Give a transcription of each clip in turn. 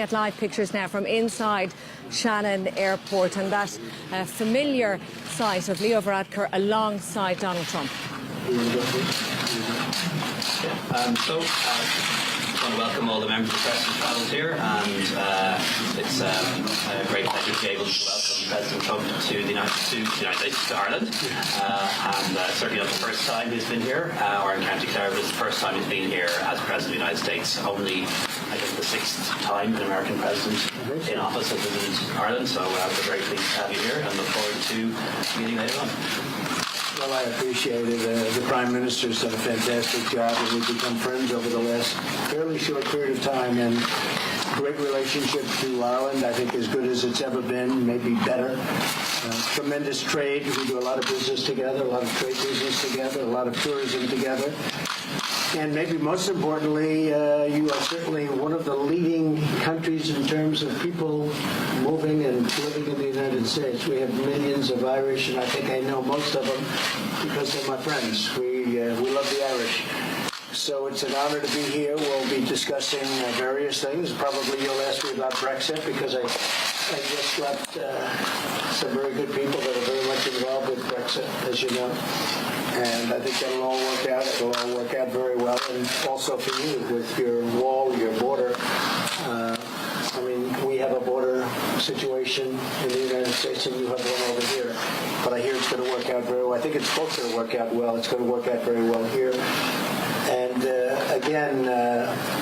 Get live pictures now from inside Shannon Airport and that familiar sight of Leo Varadkar alongside Donald Trump. I want to welcome all the members of the press who travelled here, and it's a great pleasure to be able to welcome President Trump to the United States, to Ireland, and certainly not the first time he's been here, or in County Clare, but it's the first time he's been here as President of the United States. Only, I think, the 6th time an American president in office has visited Ireland, so we're very pleased to have you here and look forward to meeting later on. Well, I appreciate it. The Prime Minister's done a fantastic job, and we've become friends over the last fairly short period of time. And great relationship to Ireland, I think, as good as it's ever been, maybe better. Tremendous trade. We do a lot of business together, a lot of trade business together, a lot of tourism together. And maybe most importantly, you are certainly one of the leading countries in terms of people moving and living in the United States. We have millions of Irish, and I think I know most of them because they're my friends. We love the Irish. So it's an honor to be here. We'll be discussing various things. Probably you'll ask me about Brexit because I just left some very good people that are very much involved with Brexit, as you know. And I think that'll all work out. It'll all work out very well. And also for you, with your wall, your border. I mean, we have a border situation in the United States, and you have one over here. But I hear it's going to work out very well. I think it's both going to work out well. It's going to work out very well here. And again,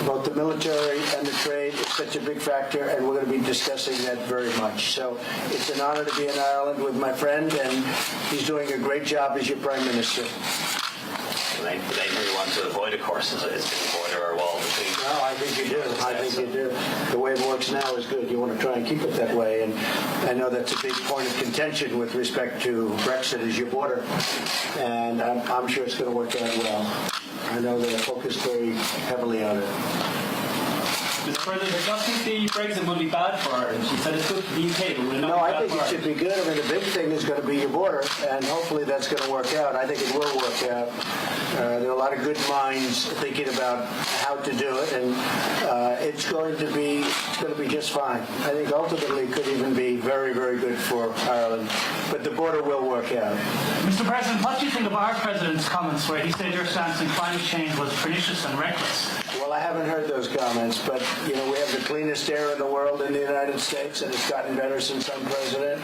both the military and the trade is such a big factor, and we're going to be discussing that very much. So it's an honor to be in Ireland with my friend, and he's doing a great job as your Prime Minister. The main thing we want to avoid, of course, is a border or wall between. No, I think you do. I think you do. The way it works now is good. You want to try and keep it that way. And I know that's a big point of contention with respect to Brexit is your border. And I'm sure it's going to work out well. I know they're focused very heavily on it. Mr. President, I don't think the Brexit will be bad for Ireland. She said it's good for the UK, but will not No, be bad I think for it should be good. I mean, the big thing is going to be your border, and hopefully that's going to work out. I think it will work out. There are a lot of good minds thinking about how to do it, and it's going to be just fine. I think ultimately it could even be very, very good for Ireland, but the border will work out. Mr. President, what do you think of our President's comments where he said your stance on climate change was pernicious and reckless? Well, I haven't heard those comments, but, you know, we have the cleanest air in the world in the United States, and it's gotten better since I'm president.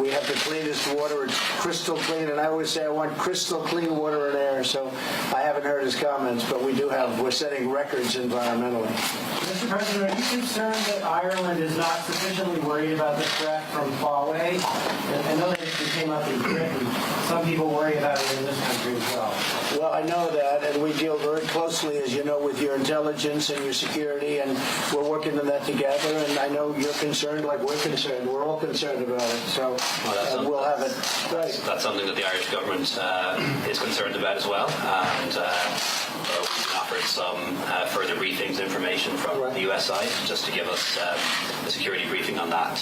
We have the cleanest water. It's crystal clean, and I always say I want crystal clean water and air, so I haven't heard his comments, but we're setting records environmentally. Mr. President, are you concerned that Ireland is not sufficiently worried about the threat from Huawei? I know that it came up in Britain. Some people worry about it in this country as well. Well, I know that, and we deal very closely, as you know, with your intelligence and your security, and we're working on that together, and I know you're concerned like we're concerned. We're all concerned about it, so we'll have it. That's something that the Irish government is concerned about as well, and we've been offered some further briefings, information from the US side, just to give us a security briefing on that.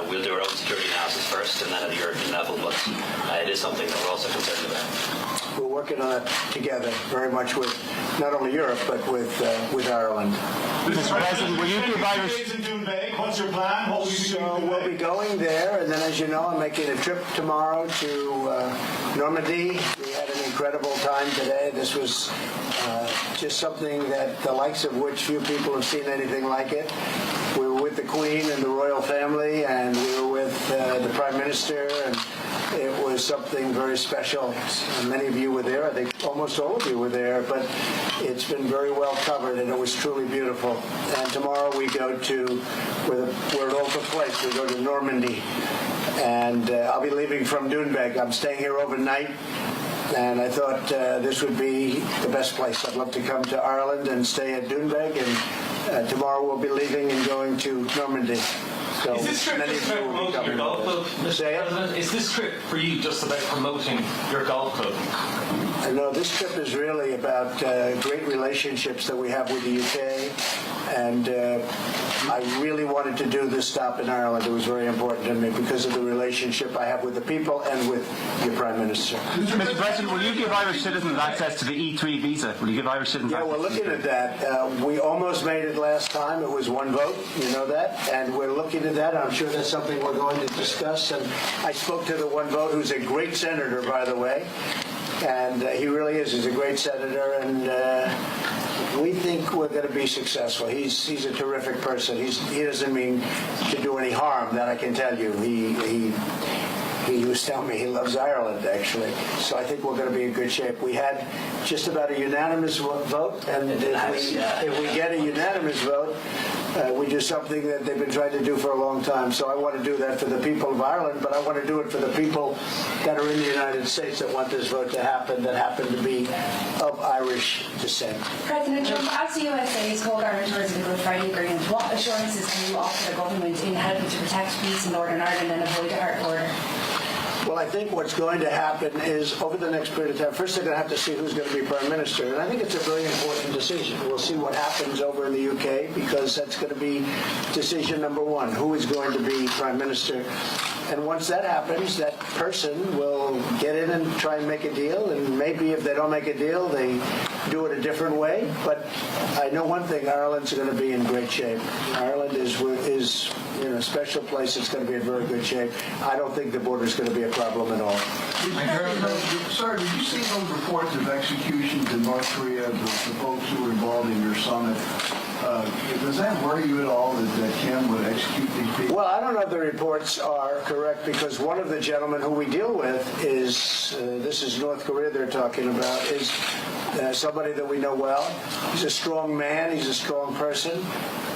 We'll do our own security analysis first, and then at the European level, but it is something that we're also concerned about. We're working on it together, very much with not only Europe, but with Ireland. Mr. President, will you provide us... What's your plan? What will you be doing? So we'll be going there, and then, as you know, I'm making a trip tomorrow to Normandy. We had an incredible time today. This was just something that the likes of which few people have seen anything like it. We were with the Queen and the royal family, and we were with the Prime Minister, and it was something very special. Many of you were there. I think almost all of you were there, but it's been very well covered, and it was truly beautiful. And tomorrow we go to where it all took place. We go to Normandy, and I'll be leaving from Doonbeg. I'm staying here overnight, and I thought this would be the best place. I'd love to come to Ireland and stay at Doonbeg, and tomorrow we'll be leaving and going to Normandy. So is this trip just about promoting your golf club, Mr. President? Is this trip for you just about promoting your golf club? No, this trip is really about great relationships that we have with the UK, and I really wanted to do this stop in Ireland. It was very important to me because of the relationship I have with the people and with your Prime Minister. Mr. President, will you give Irish citizens access to the E3 visa? Will you give Irish citizens access? Yeah, we're looking at that. We almost made it last time. It was one vote, you know that, and we're looking at that. I'm sure that's something we're going to discuss. And I spoke to the one vote, who's a great senator, by the way, and he really is. He's a great senator, and we think we're going to be successful. He's a terrific person. He doesn't mean to do any harm, that I can tell you. He was telling me he loves Ireland, actually. So I think we're going to be in good shape. We had just about a unanimous vote, and if we get a unanimous vote, we do something that they've been trying to do for a long time. So I want to do that for the people of Ireland, but I want to do it for the people that are in the United States that want this vote to happen, that happen to be of Irish descent. President Trump, as the USA is co-guarantors of the Good Friday Agreement, what assurances can you offer the government in helping to protect peace in Northern Ireland and avoid a hard border? Well, I think what's going to happen is, over the next period of time, first they're going to have to see who's going to be Prime Minister. And I think it's a very important decision. We'll see what happens over in the UK, because that's going to be decision number one, who is going to be Prime Minister. And once that happens, that person will get in and try and make a deal. And maybe if they don't make a deal, they do it a different way. But I know one thing, Ireland's going to be in great shape. Ireland is in a special place. It's going to be in very good shape. I don't think the border is going to be a problem at all. Sir, did you see those reports of executions in North Korea, the folks who were involved in your summit? Does that worry you at all that Kim would execute these people? Well, I don't know if the reports are correct, because one of the gentlemen who we deal with is, this is North Korea they're talking about, is somebody that we know well. He's a strong man. He's a strong person.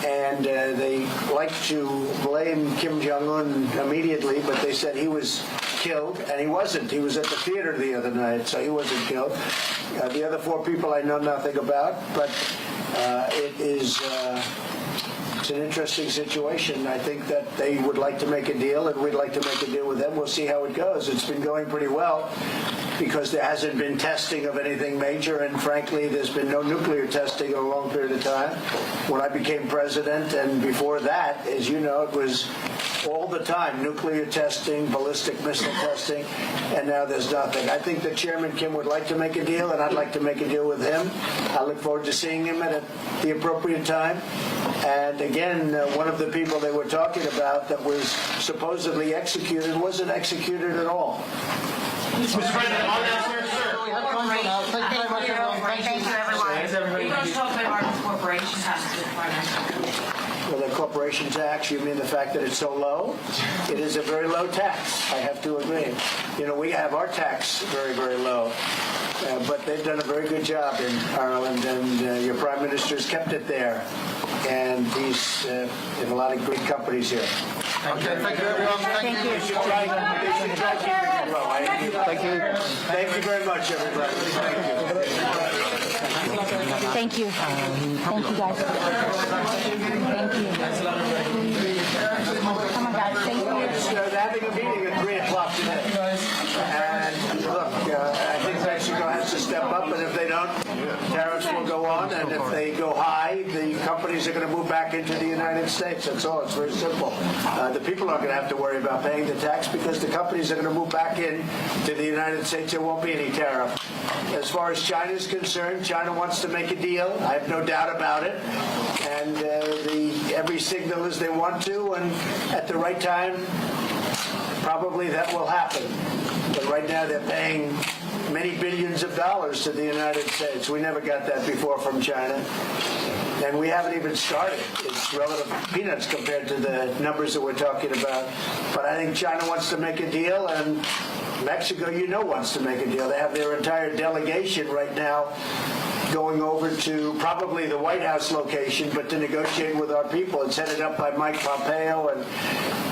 And they like to blame Kim Jong-un immediately, but they said he was killed, and he wasn't. He was at the theater the other night, so he wasn't killed. The other four people I know nothing about, but it's an interesting situation. I think that they would like to make a deal, and we'd like to make a deal with them. We'll see how it goes. It's been going pretty well, because there hasn't been testing of anything major, and frankly, there's been no nuclear testing in a long period of time. When I became president, and before that, as you know, it was all the time, nuclear testing, ballistic missile testing, and now there's nothing. I think that Chairman Kim would like to make a deal, and I'd like to make a deal with him. I look forward to seeing him at the appropriate time. And again, one of the people they were talking about that was supposedly executed wasn't executed at all. Mr. President, all that, sir. Thank you, everyone. We're going to talk about Ireland's corporation tax with financial. Well, the corporation tax, you mean the fact that it's so low? It is a very low tax, I have to agree. You know, we have our tax very, very low. But they've done a very good job in Ireland, and your Prime Minister's kept it there. And they have a lot of great companies here. Okay, thank you, everyone. Thank you. They should try keeping it low. Thank you. Thank you very much, everybody. Thank you. Thank you. Thank you, guys. Thank you. Come on, guys. Thank you. They're having a meeting at 3 o'clock today. And look, I think Mexico has to step up, and if they don't, tariffs will go on, and if they go high, the companies are going to move back into the United States. That's all. It's very simple. The people aren't going to have to worry about paying the tax, because the companies are going to move back in to the United States. There won't be any tariff. As far as China is concerned, China wants to make a deal. I have no doubt about it. And every signal is they want to, and at the right time, probably that will happen. But right now they're paying many billions of dollars to the United States. We never got that before from China. And we haven't even started. It's relative peanuts compared to the numbers that we're talking about. But I think China wants to make a deal, and Mexico, wants to make a deal. They have their entire delegation right now going over to probably the White House location, but to negotiate with our people. It's headed up by Mike Pompeo and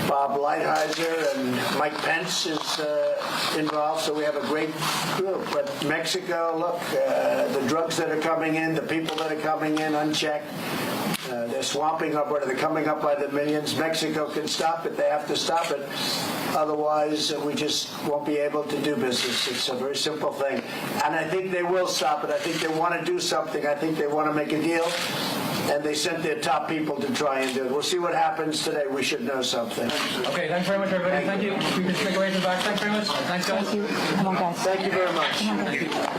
Bob Lighthizer, and Mike Pence is involved, so we have a great group. But Mexico, look, the drugs that are coming in, the people that are coming in unchecked, they're swamping our border. They're coming up by the millions. Mexico can stop it. They have to stop it. Otherwise, we just won't be able to do business. It's a very simple thing. And I think they will stop it. I think they want to do something. I think they want to make a deal. and they sent their top people to try and do it. We'll see what happens today. We should know something. Okay, thanks very much, everybody. Thank you. We can take away to the back. Thanks very much. Thanks, guys. Thank you. Come on, guys. Thank you very much. Come on, guys.